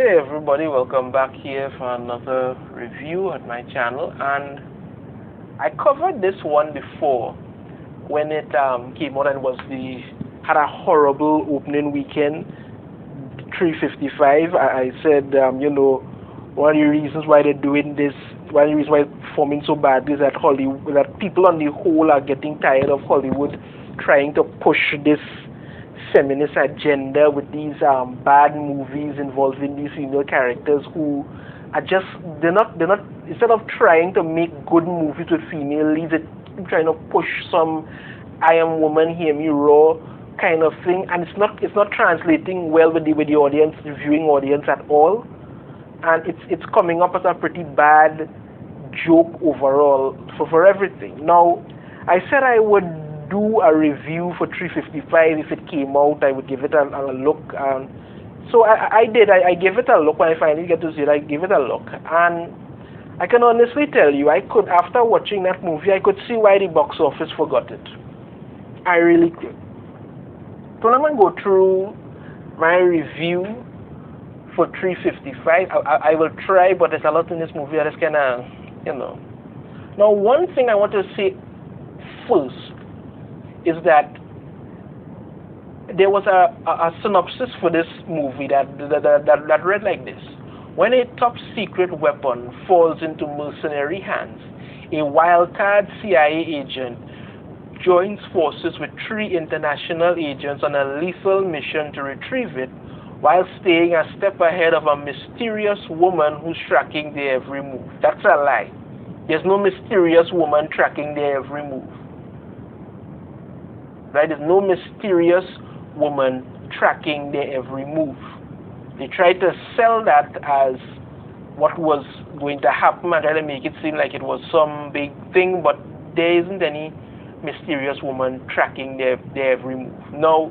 Hey everybody, welcome back here for another review at my channel. And I covered this one before when it came out and had a horrible opening weekend, 355. I said, one of the reasons why they're doing this, one of the reasons why it's performing so badly is that that people on the whole are getting tired of Hollywood trying to push this feminist agenda with these bad movies involving these female characters who are just they're not instead of trying to make good movies with female leads, they're trying to push some I am woman hear me roar kind of thing, and it's not translating well with the audience, the viewing audience at all, and it's coming up as a pretty bad joke overall for everything. Now, I said I would do a review for 355 if it came out. I would give it a look, so I did. I gave it a look. When I finally get to see it, I gave it a look, and I can honestly tell you, after watching that movie, I could see why the box office forgot it. I really could. So I'm going to go through my review for 355. I will try, but there's a lot in this movie that is kind of, Now, one thing I want to say first is that there was a synopsis for this movie that read like this. When a top secret weapon falls into mercenary hands, a wildcard CIA agent joins forces with 3 international agents on a lethal mission to retrieve it, while staying a step ahead of a mysterious woman who's tracking their every move. That's a lie. There's no mysterious woman tracking their every move. Right? There's no mysterious woman tracking their every move. They tried to sell that as what was going to happen and try to make it seem like it was some big thing, but there isn't any mysterious woman tracking their every move. Now,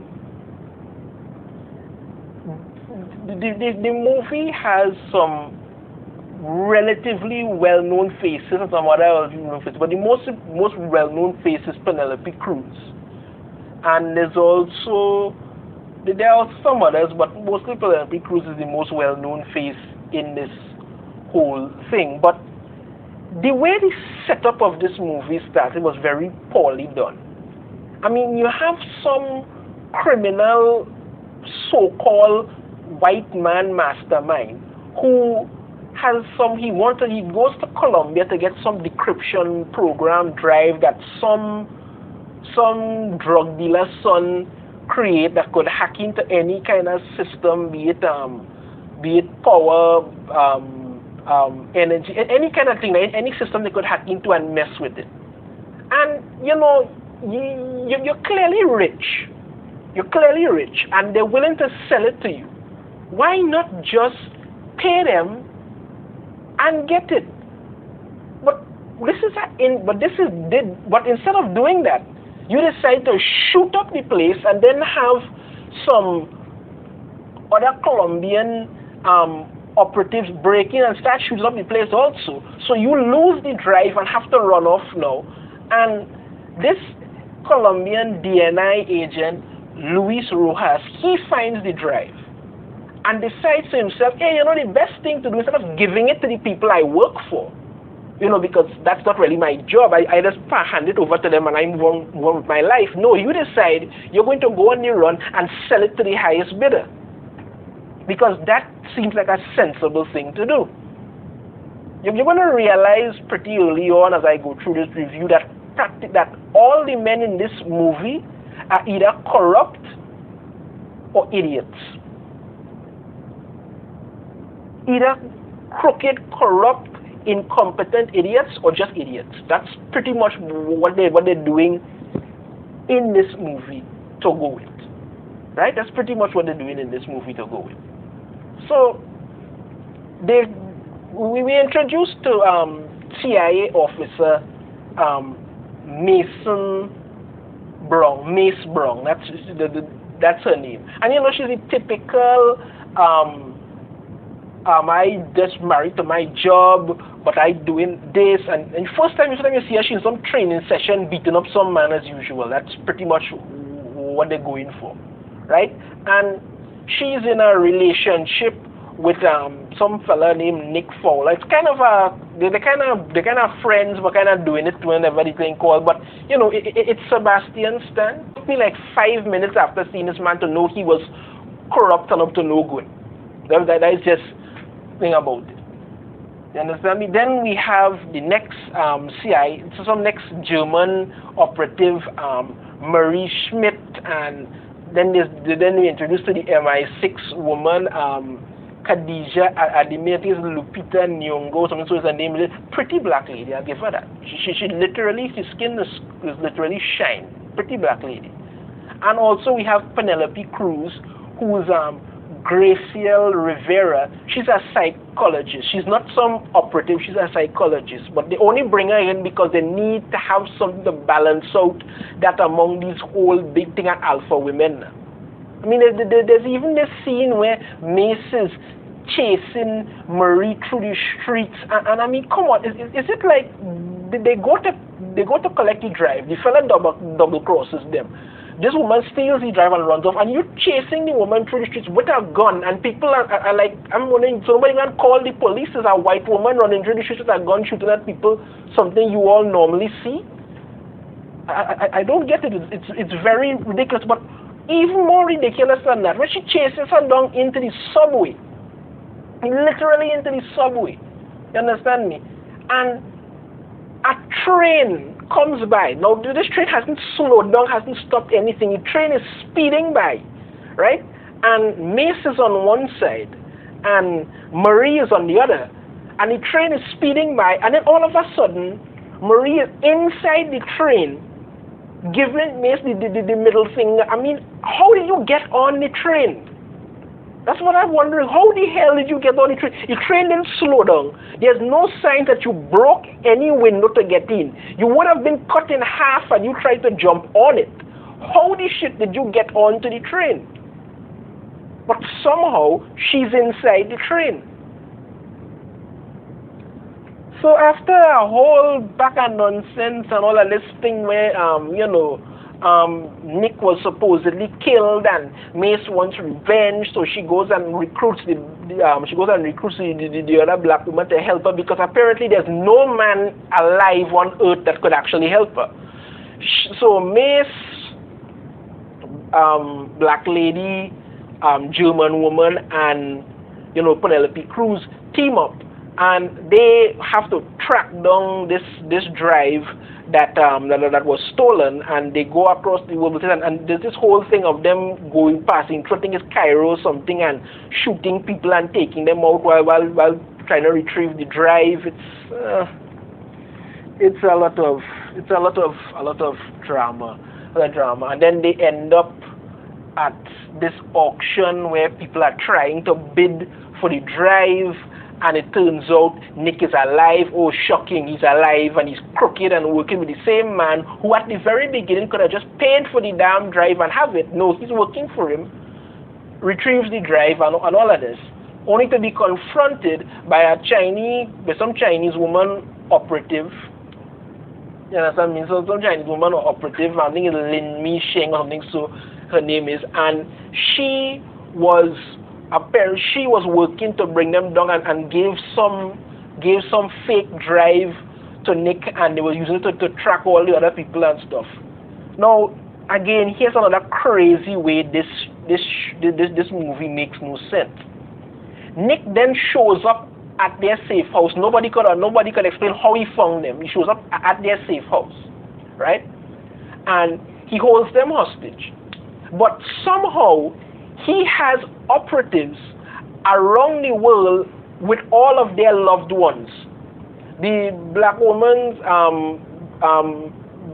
the movie has some relatively well-known faces and some other well-known faces, but the most well-known face is Penelope Cruz. And there are some others, but mostly Penelope Cruz is the most well-known face in this whole thing. But the way the setup of this movie started was very poorly done. I mean, you have some criminal, so-called white man mastermind who he goes to Colombia to get some decryption program drive that some drug dealer's son create that could hack into any kind of system, be it power, energy, any kind of thing, any system they could hack into and mess with it. And you're clearly rich. You're clearly rich, and they're willing to sell it to you. Why not just pay them and get it? But instead of doing that, you decide to shoot up the place and then have some other Colombian operatives break in and start shooting up the place also. So you lose the drive and have to run off now. And this Colombian DNI agent, Luis Rojas, he finds the drive and decides to himself, hey, the best thing to do, instead of giving it to the people I work for, because that's not really my job. I just hand it over to them and I move on with my life. No, you decide you're going to go on the run and sell it to the highest bidder, because that seems like a sensible thing to do. You're going to realize pretty early on as I go through this review that all the men in this movie are either corrupt or idiots. Either crooked, corrupt, incompetent idiots or just idiots. That's pretty much what they're doing in this movie to go with. Right? That's pretty much what they're doing in this movie to go with. So we were introduced to CIA officer Mace Brown. That's her name. And she's a typical I just married to my job, but I doing this, and first time you see her, she's in some training session beating up some man as usual. That's pretty much what they're going for, right? And she's in a relationship with some fella named Nick Fowler. It's kind of they're kind of friends, but kind of doing it whenever the thing called. But you know, it's Sebastian Stan. It took me like 5 minutes after seeing this man to know he was corrupt and up to no good. That is just thing about it. You understand me? Then we have the next some next German operative, Marie Schmidt, and then we introduced to the MI6 woman, Khadija Adimetis Lupita Nyong'o, something so is her name. Pretty black lady, I'll give her that. She literally, her skin is literally shine. Pretty black lady. And also we have Penelope Cruz, who's Graciel Rivera. She's a psychologist. She's not some operative, she's a psychologist. But they only bring her in because they need to have something to balance out that among these whole big thing at alpha women. I mean, there's even this scene where Mace is chasing Marie through the streets, and I mean, come on, is it like they go to collect the drive? The fella double crosses them. This woman steals the drive and runs off, and you're chasing the woman through the streets with a gun, and people are like, I'm wondering, somebody can call the police. There's a white woman running through the streets with a gun shooting at people, something you all normally see. I don't get it. It's very ridiculous, but even more ridiculous than that, when she chases her down into the subway, literally into the subway, you understand me? And a train comes by. Now, this train hasn't slowed down, hasn't stopped anything. The train is speeding by, right? And Mace is on one side, and Marie is on the other. And the train is speeding by, and then all of a sudden, Marie is inside the train, giving Mace the middle finger. I mean, how did you get on the train? That's what I'm wondering. How the hell did you get on the train? The train didn't slow down. There's no sign that you broke any window to get in. You would have been cut in half and you tried to jump on it. How the shit did you get onto the train? But somehow, she's inside the train. So after a whole back and nonsense and all of this thing where, Nick was supposedly killed and Mace wants revenge, so she goes and recruits the other black woman to help her, because apparently there's no man alive on earth that could actually help her. So Mace, black lady, German woman, and Penelope Cruz team up, and they have to track down this drive that was stolen, and they go across the world with it, and there's this whole thing of them passing through, I think it's Cairo or something, and shooting people and taking them out while trying to retrieve the drive. It's a lot of drama, and then they end up at this auction where people are trying to bid for the drive. And it turns out Nick is alive. Oh, shocking, he's alive, and he's crooked and working with the same man who at the very beginning could have just paid for the damn drive and have it. No, he's working for him, retrieves the drive and all of this, only to be confronted by some Chinese woman operative. You understand me? So some Chinese woman operative, I think it's Lin Mi Sheng or something, so her name is, and she was working to bring them down and gave some fake drive to Nick, and they were using it to track all the other people and stuff. Now, again, here's another crazy way this movie makes no sense. Nick then shows up at their safe house. Nobody could explain how he found them. He shows up at their safe house, right? And he holds them hostage. But somehow he has operatives around the world with all of their loved ones. The black woman's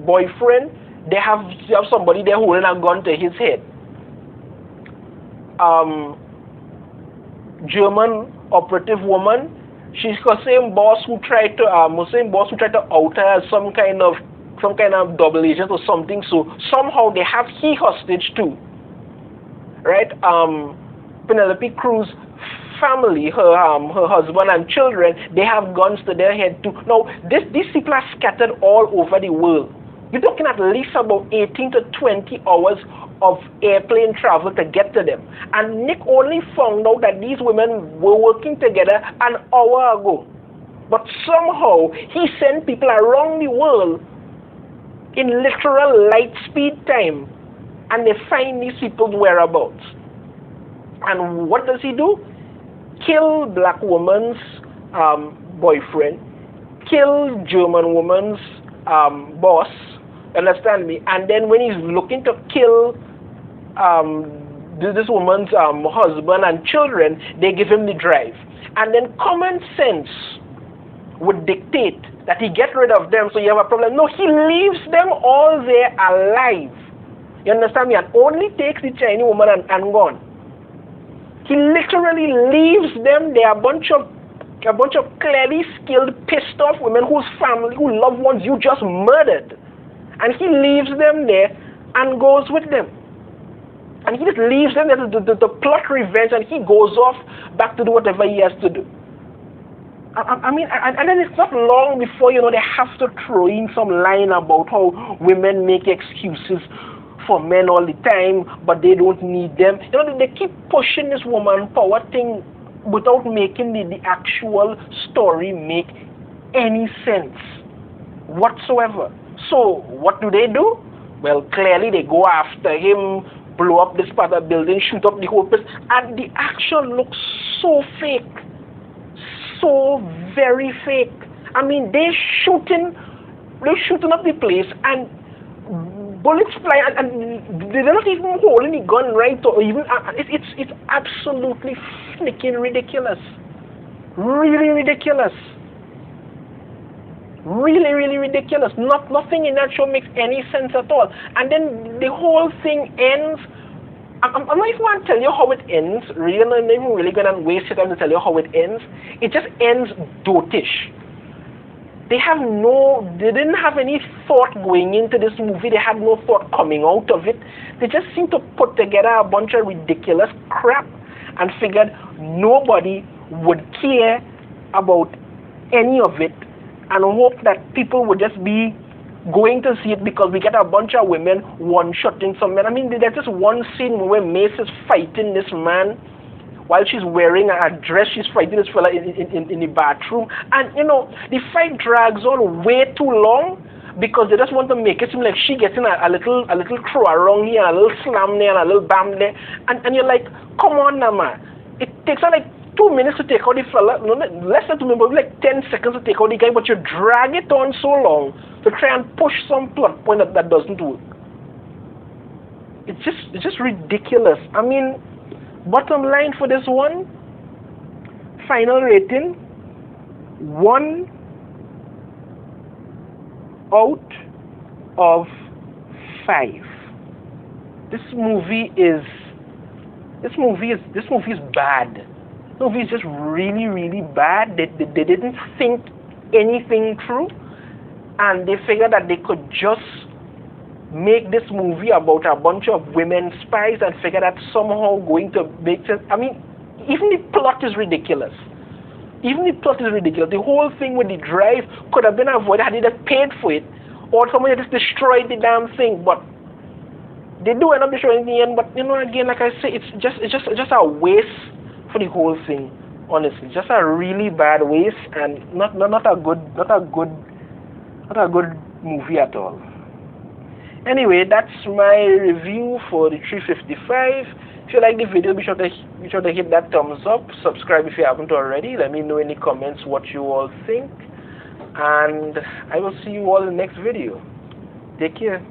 boyfriend, they have somebody there holding a gun to his head. German operative woman, she's the same boss who tried to out her as some kind of double agent or something. So somehow they have he hostage too, right? Penelope Cruz family, her husband and children, they have guns to their head too. Now these people are scattered all over the world. You're talking at least about 18 to 20 hours of airplane travel to get to them. And Nick only found out that these women were working together an hour ago. But somehow he sent people around the world in literal light speed time, and they find these people's whereabouts. And what does he do? Kill black woman's boyfriend, kill German woman's boss, understand me? And then when he's looking to kill this woman's husband and children, they give him the drive. And then common sense would dictate that he get rid of them so you have a problem. No, he leaves them all there alive. You understand me? And only takes the Chinese woman and gone. He literally leaves them there, a bunch of clearly skilled, pissed off women whose family, whose loved ones you just murdered. And he leaves them there and goes with them. And he just leaves them there to plot revenge, and he goes off back to do whatever he has to do. I mean, and then it's not long before, you know, they have to throw in some line about how women make excuses for men all the time, but they don't need them. You know, they keep pushing this woman power thing without making the actual story make any sense whatsoever. So what do? Well, clearly they go after him, blow up this part of the building, shoot up the whole place, and the action looks so fake. So very fake. I mean, they're shooting up the place, and bullets fly, and they're not even holding the gun right, or even it's absolutely freaking ridiculous. Really ridiculous. Really ridiculous. Nothing in that show makes any sense at all. And then the whole thing ends. I'm not even going to tell you how it ends. Really, I'm not even really going to waste your time to tell you how it ends. It just ends dotish. They didn't have any thought going into this movie. They had no thought coming out of it. They just seemed to put together a bunch of ridiculous crap and figured nobody would care about any of it, and hope that people would just be going to see it because we get a bunch of women one-shotting some men. I mean, there's just one scene where Mace is fighting this man while she's wearing a dress. She's fighting this fella in the bathroom, and you know, the fight drags on way too long because they just want to make it seem like she gets in a little throw around here, and a little slam there, and a little bam there, and you're like, come on now, man. It takes her like 2 minutes to take out the fella, no, less than 2 minutes, but like 10 seconds to take out the guy, but you drag it on so long to try and push some plot point that doesn't work. It's just ridiculous. I mean, bottom line for this one, final rating, 1 out of 5. This movie is bad. The movie is just really bad. They didn't think anything through, and they figured that they could just make this movie about a bunch of women spies and figure that somehow going to make sense. I mean, even the plot is ridiculous. The whole thing with the drive could have been avoided had they just paid for it, or somebody just destroyed the damn thing. But they do end up destroying the end. But you know, again, like I say, it's just a waste for the whole thing. Honestly, just a really bad waste, and not a good movie at all. Anyway, that's my review for the 355. If you like the video, be sure to hit that thumbs up. Subscribe if you haven't already. Let me know in the comments what you all think, and I will see you all in the next video. Take care.